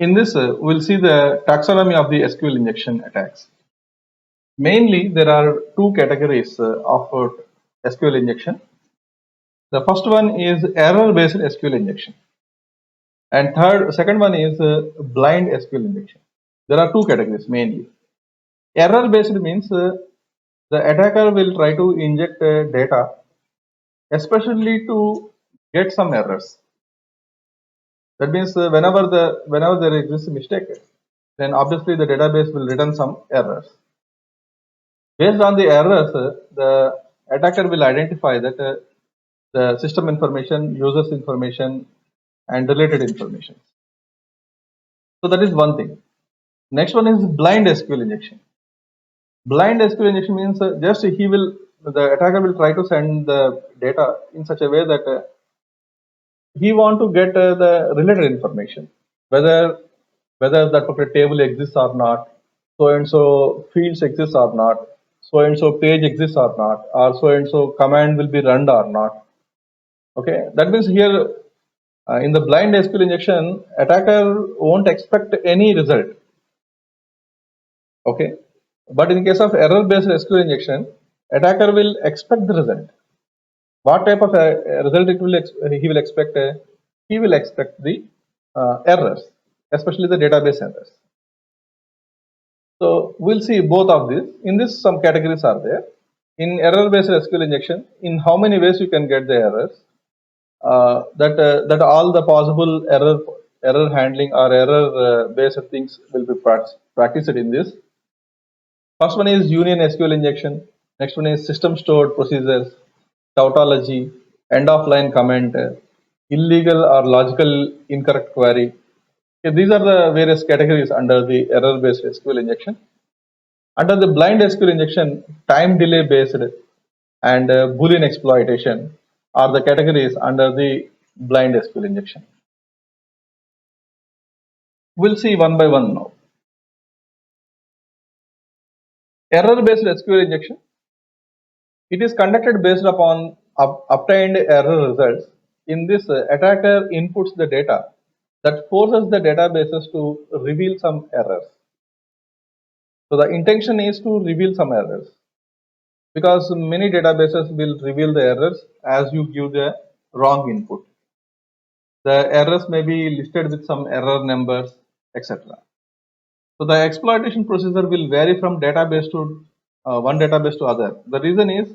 In this, we'll see the taxonomy of the SQL injection attacks. Mainly, there are two categories of SQL injection. The first one is error-based SQL injection, and second one is blind SQL injection. There are two categories mainly. Error-based means the attacker will try to inject data, especially to get some errors. That means whenever there exists a mistake, then obviously the database will return some errors. Based on the errors, the attacker will identify that the system information, users information, and related information. So that is one thing. Next one is blind SQL injection. Blind SQL injection means the attacker will try to send the data in such a way that he want to get the related information, whether that particular table exists or not, so and so fields exist or not, so and so page exists or not, or so and so command will be run or not. Okay, that means here in the blind SQL injection, attacker won't expect any result. Okay, but in case of error-based SQL injection, attacker will expect the result. What type of result he will expect? He will expect the errors, especially the database errors. So we'll see both of these. In this, some categories are there. In error-based SQL injection, in how many ways you can get the errors? That all the possible error handling or error based things will be practiced in this. First one is union SQL injection. Next one is system stored procedures, tautology, end of line comment, illegal or logical incorrect query. Okay, these are the various categories under the error based SQL injection. Under the blind SQL injection, time delay based and Boolean exploitation are the categories under the blind SQL injection. We'll see one by one now. Error-based SQL injection. It is conducted based upon obtained error results. In this, attacker inputs the data that forces the databases to reveal some errors. So the intention is to reveal some errors, because many databases will reveal the errors as you give the wrong input. The errors may be listed with some error numbers, etc. So the exploitation procedure will vary from database to one database to other. The reason is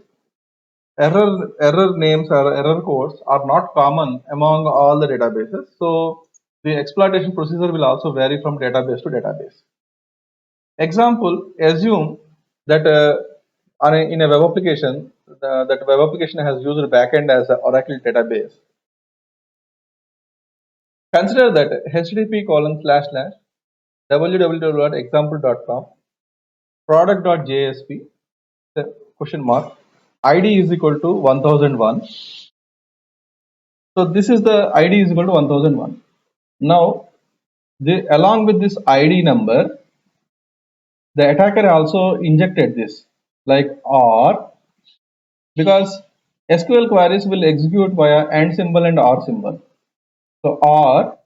error names or error codes are not common among all the databases. So the exploitation procedure will also vary from database to database. Example: assume that in a web application, that web application has used backend as an Oracle database. Consider that http://www.example.com product.jsp question mark id is equal to 1001. So this is the id is equal to 1001. Now along with this id number, the attacker also injected this like or, because SQL queries will execute via AND symbol and OR symbol. So or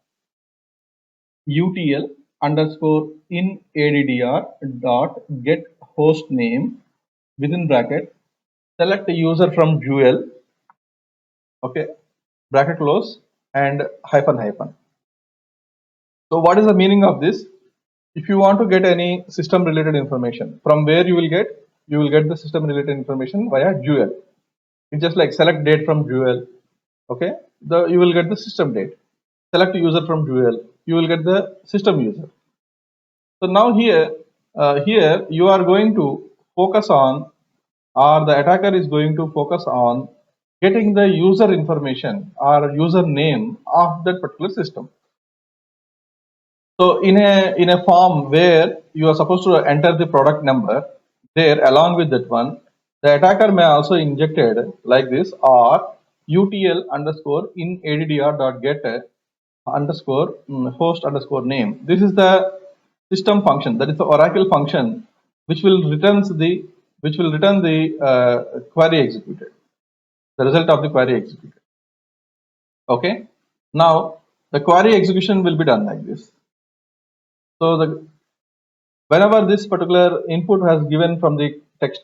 utl underscore in addr dot get host name within bracket select user from jewel, okay, bracket close and hyphen hyphen. So what is the meaning of this? If you want to get any system related information, from where you will get the system related information via jewel. It's just like select date from jewel, okay, you will get the system date. Select user from jewel, you will get the system user. So now here you are going to focus on, or the attacker is going to focus on getting the user information or user name of that particular system. So in a form where you are supposed to enter the product number, there along with that one, the attacker may also injected like this or utl underscore in addr dot get underscore host underscore name. This is the system function, that is the Oracle function which will return the query executed, the result of the query executed. Okay, now the query execution will be done like this. So whenever this particular input has given from the text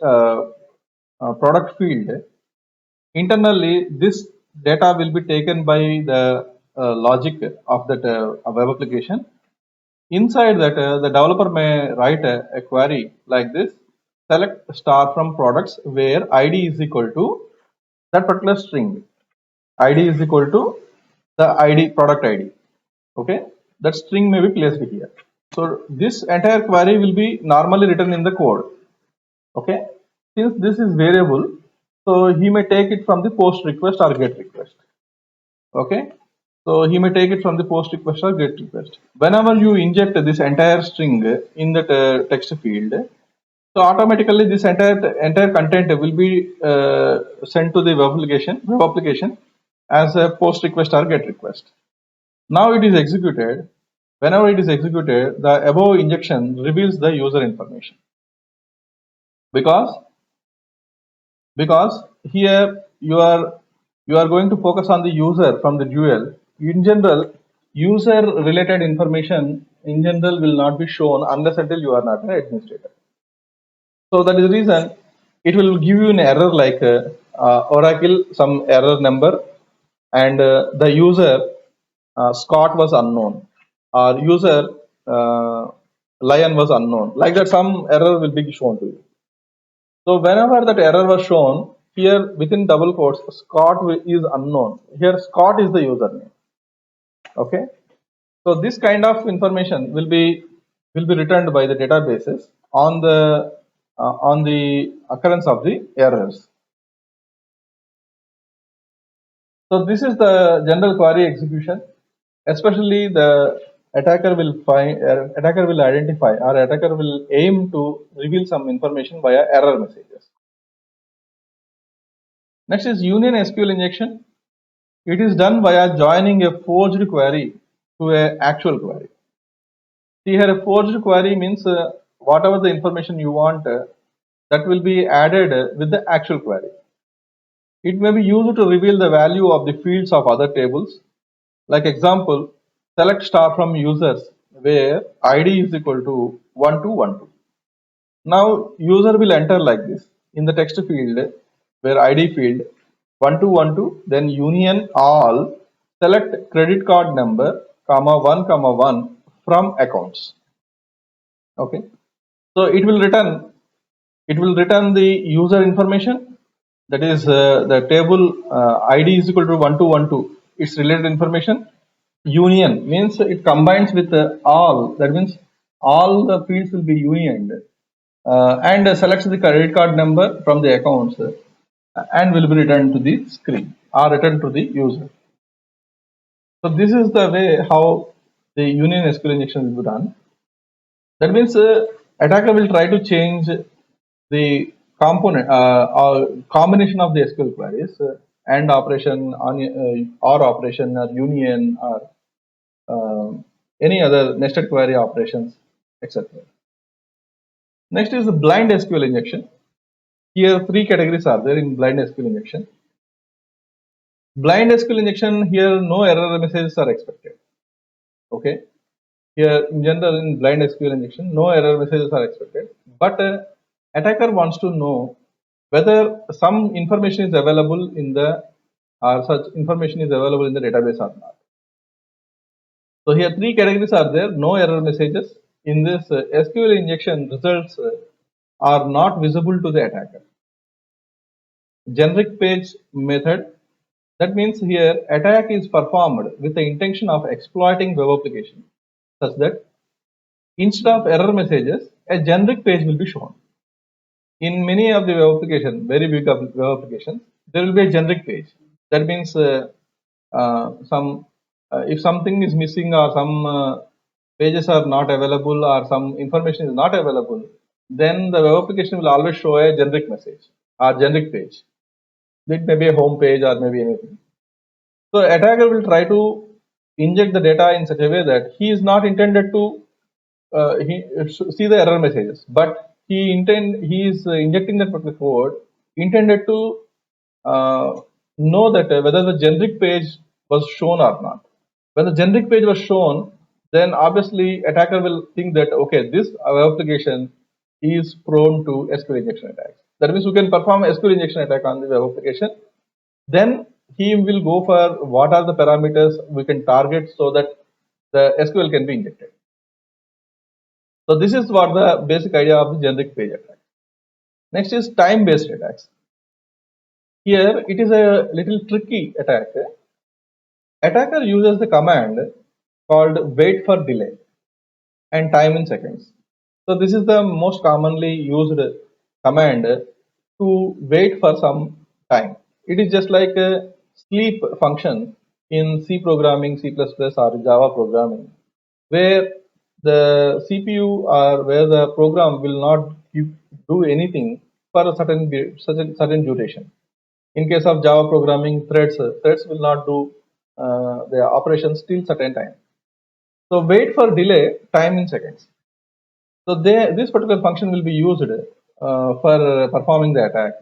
product field, internally this data will be taken by the logic of that web application. Inside that, the developer may write a query like this: select star from products where ID is equal to that particular string. ID is equal to the ID product ID. Okay, that string may be placed here. So this entire query will be normally written in the code. Okay, since this is variable, so he may take it from the post request or get request. Okay, so he may take it from the post request or get request. Whenever you inject this entire string in that text field, so automatically this entire content will be sent to the web application as a post request or get request. Now it is executed. Whenever it is executed, the above injection reveals the user information, because here you are going to focus on the user from the dual. In general, user related information in general will not be shown unless until you are not an administrator. So that is the reason it will give you an error like Oracle some error number, and the user Scott was unknown, or user Lion was unknown. Like that, some error will be shown to you. So whenever that error was shown, here within double quotes, Scott is unknown. Here Scott is the username. Okay. So this kind of information will be returned by the databases on the occurrence of the errors. So this is the general query execution. Especially the attacker will identify, or attacker will aim to reveal some information via error messages. Next is union SQL injection. It is done via joining a forged query to an actual query. See here, a forged query means whatever the information you want, that will be added with the actual query. It may be used to reveal the value of the fields of other tables. Like example, select star from users where ID is equal to 1212. Now user will enter like this in the text field, where ID field 1212, then union all, select credit card number, comma 1, from accounts. Okay, so it will return the user information, that is the table ID is equal to 1212, its related information. Union means it combines with all, that means all the fields will be unioned, and selects the credit card number from the accounts, and will be returned to the screen or returned to the user. So this is the way how the union SQL injection will be done. That means attacker will try to change the component or combination of the SQL queries, and operation on or operation or union or any other nested query operations, etc. Next is the blind SQL injection. Here three categories are there in blind SQL injection. Blind SQL injection, here no error messages are expected. Okay, here in general in blind SQL injection no error messages are expected, but attacker wants to know whether some information is available in the, or such information is available in the database or not. So here three categories are there: no error messages. In this SQL injection, results are not visible to the attacker. Generic page method, that means here attack is performed with the intention of exploiting web application, such that instead of error messages, a generic page will be shown. In many of the web applications, very big web applications, there will be a generic page. That means some if something is missing, or some pages are not available, or some information is not available, then the web application will always show a generic message or generic page. It may be a home page or maybe anything. So attacker will try to inject the data in such a way that he is not intended to see the error messages, but he is injecting that particular code intended to know that whether the generic page was shown or not. When the generic page was shown, then obviously attacker will think that okay, this web application is prone to SQL injection attacks. That means we can perform SQL injection attack on the web application. Then he will go for what are the parameters we can target so that the SQL can be injected. So this is what the basic idea of the generic page attack. Next is time-based attacks. Here it is a little tricky attack. Attacker uses the command called wait for delay and time in seconds. So this is the most commonly used command to wait for some time. It is just like a sleep function in C programming, C++ or Java programming, where the CPU or where the program will not do anything for a certain duration. In case of Java programming, threads will not do their operations till certain time. So wait for delay time in seconds. So this particular function will be used for performing the attack.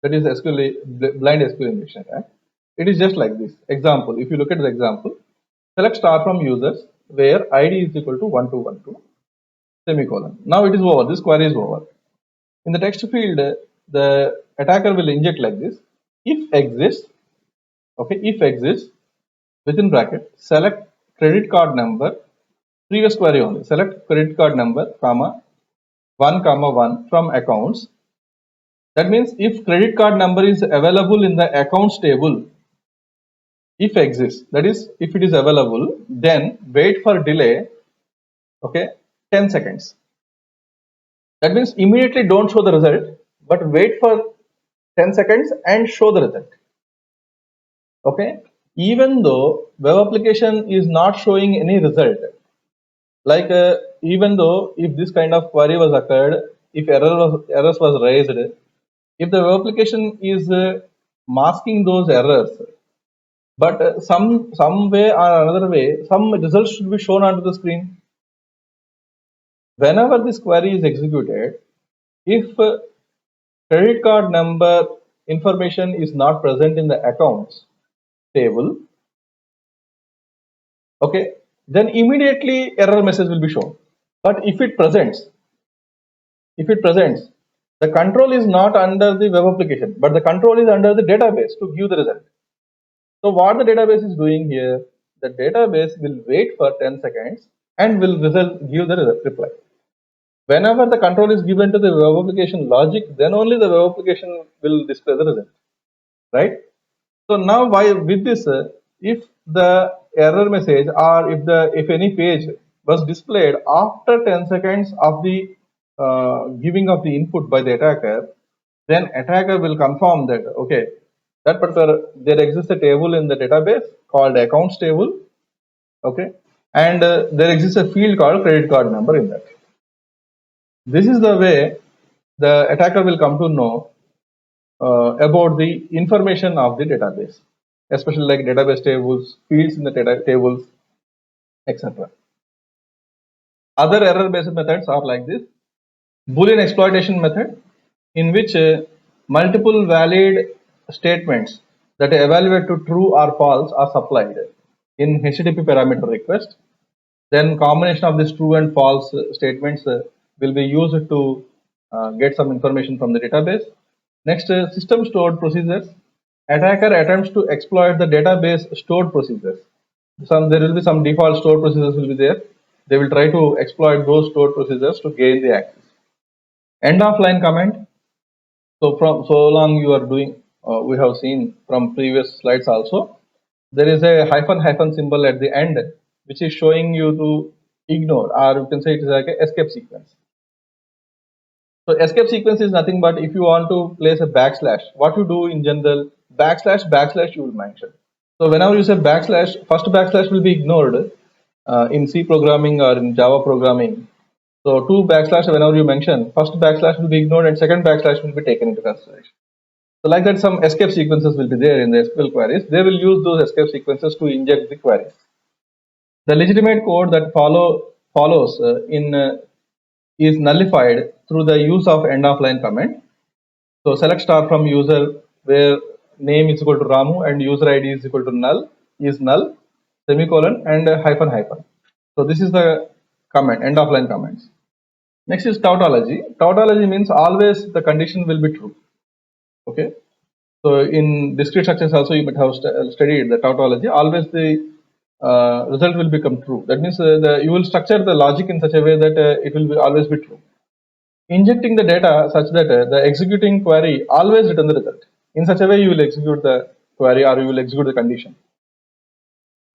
That is blind SQL injection attack. It is just like this. Example, if you look at the example, select star from users where ID is equal to 1212 semicolon. Now it is over. This query is over. In the text field, the attacker will inject like this. If exists, okay, if exists, within bracket, select credit card number, previous query only, select credit card number, comma, 1, 1 from accounts. That means if credit card number is available in the accounts table, if exists, that is, if it is available, then wait for delay, okay, 10 seconds. That means immediately don't show the result, but wait for 10 seconds and show the result. Okay, even though web application is not showing any result, like even though if this kind of query was occurred, if errors was raised, if the web application is masking those errors, but some way or another way, some results should be shown onto the screen. Whenever this query is executed, if credit card number information is not present in the accounts table, okay, then immediately error message will be shown. But if it presents, the control is not under the web application, but the control is under the database to give the result. So what the database is doing here, the database will wait for 10 seconds and will give the reply. Whenever the control is given to the web application logic, then only the web application will display the result, right? So now with this, if the error message or if any page was displayed after 10 seconds of the giving of the input by the attacker, then attacker will confirm that okay, that particular there exists a table in the database called accounts table, okay, and there exists a field called credit card number in that. This is the way the attacker will come to know about the information of the database, especially like database tables, fields in the tables, etc. Other error-based methods are like this: Boolean exploitation method, in which multiple valid statements that evaluate to true or false are supplied in HTTP parameter request. Then combination of these true and false statements will be used to get some information from the database. Next, system stored procedures. Attacker attempts to exploit the database stored procedures. There will be some default stored procedures will be there. They will try to exploit those stored procedures to gain the access. End of line comment. So from so long you are doing, we have seen from previous slides also, there is a hyphen symbol at the end, which is showing you to ignore, or you can say it is like a escape sequence. So escape sequence is nothing but if you want to place a backslash, what you do in general, backslash you will mention. So whenever you say backslash, first backslash will be ignored in C programming or in Java programming. So two backslash whenever you mention, first backslash will be ignored and second backslash will be taken into consideration. So like that, some escape sequences will be there in the SQL queries. They will use those escape sequences to inject the queries. The legitimate code that follows is nullified through the use of end of line comment. So select star from user where name is equal to Ramu and user ID is equal to null, semicolon and hyphen. So this is the comment, end of line comments. Next is tautology. Tautology means always the condition will be true. Okay. So in discrete structures also you might have studied the tautology. Always the result will become true. That means you will structure the logic in such a way that it will be always be true. Injecting the data such that the executing query always return the result. In such a way you will execute the query or you will execute the condition.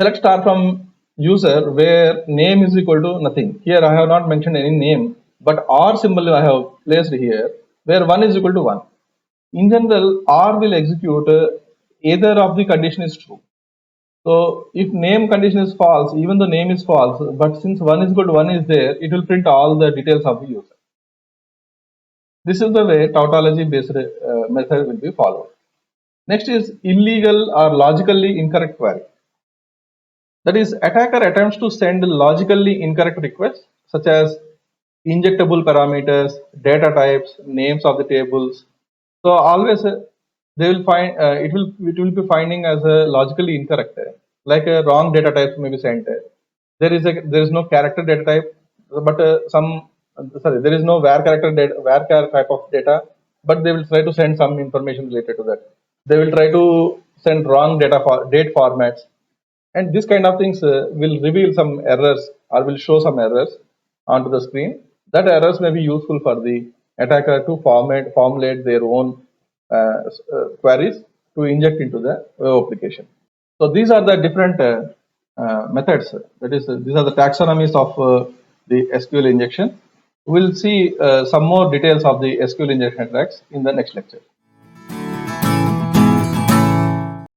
Select star from user where name is equal to nothing. Here I have not mentioned any name, but or symbol I have placed here where 1 is equal to 1. In general, or will execute either of the condition is true. So if name condition is false, even though name is false, but since 1 is equal to 1 is there, it will print all the details of the user. This is the way tautology based method will be followed. Next is illegal or logically incorrect query. That is, attacker attempts to send logically incorrect requests such as injectable parameters, data types, names of the tables. So always they will find it will be finding as a logically incorrect, like a wrong data type may be sent. There is no character data type, but there is no var type of data, but they will try to send some information related to that. They will try to send wrong date formats, and this kind of things will reveal some errors or will show some errors onto the screen. That errors may be useful for the attacker to formulate their own queries to inject into the web application. So these are the different methods. That is, these are the taxonomies of the SQL injection. We'll see some more details of the SQL injection attacks in the next lecture.